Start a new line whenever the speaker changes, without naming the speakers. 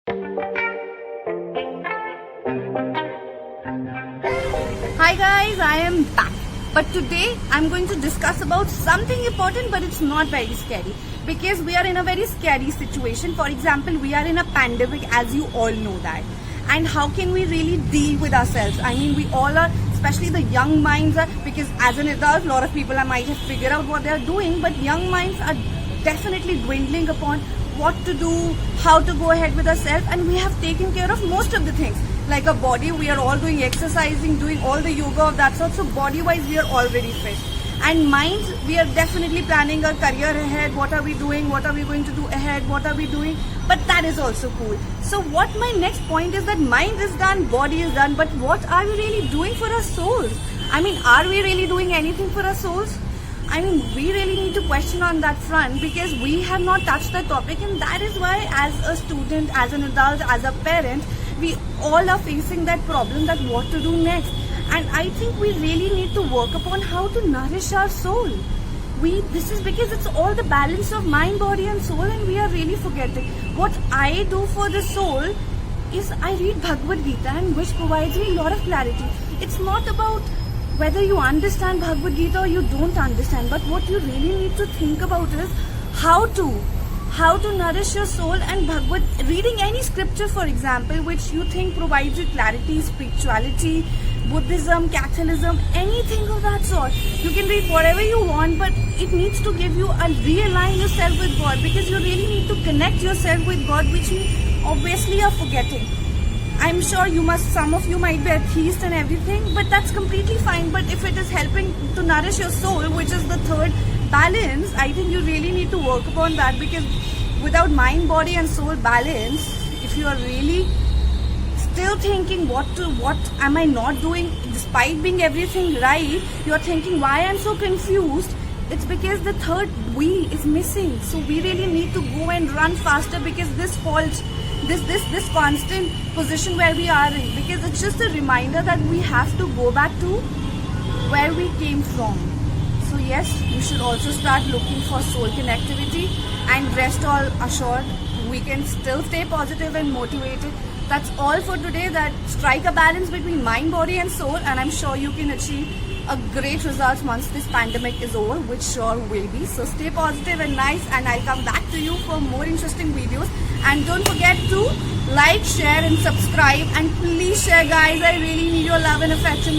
Hi guys, I am back. But today I'm going to discuss about something important, but it's not very scary because we are in a very scary situation. For example, we are in a pandemic, as you all know that. And how can we really deal with ourselves? I mean, we all are, especially the young minds are, because as an adult, a lot of people might have figured out what they are doing, but young minds are definitely dwindling upon what to do, how to go ahead with ourselves, and we have taken care of most of the things. Like a body, we are all doing exercising, doing all the yoga of that sort, so body wise we are already fit. And minds, we are definitely planning our career ahead. What are we doing, what are we going to do ahead, what are we doing, but that is also cool. So what my next point is that mind is done, body is done, but what are we really doing for our souls? I mean, are we really doing anything for our souls? I mean, we really need to question on that front because we have not touched that topic, and that is why as a student, as an adult, as a parent, we all are facing that problem that what to do next. And I think we really need to work upon how to nourish our soul. This is because it's all the balance of mind, body and soul, and we are really forgetting. What I do for the soul is I read Bhagavad Gita, and which provides me a lot of clarity. It's not about whether you understand Bhagavad Gita or you don't understand, but what you really need to think about is how to nourish your soul. And reading any scripture, for example, which you think provides you clarity, spirituality, Buddhism, Catholicism, anything of that sort. You can read whatever you want, but it needs to give you and realign yourself with God, because you really need to connect yourself with God, which you obviously are forgetting. I'm sure some of you might be atheist and everything, but that's completely fine. But if it is helping to nourish your soul, which is the third balance, I think you really need to work upon that, because without mind, body and soul balance, if you are really still thinking what am I not doing despite being everything right, you're thinking why I'm so confused, it's because the third wheel is missing. So we really need to go and run faster, because this fault, this constant position where we are in, because it's just a reminder that we have to go back to where we came from. So yes, you should also start looking for soul connectivity, and rest all assured, we can still stay positive and motivated. That's all for today. That strike a balance between mind, body and soul, and I'm sure you can achieve a great results once this pandemic is over, which sure will be. So stay positive and nice, and I'll come back to you for more interesting videos. And don't forget to like, share and subscribe, and please share guys. I really need your love and affection.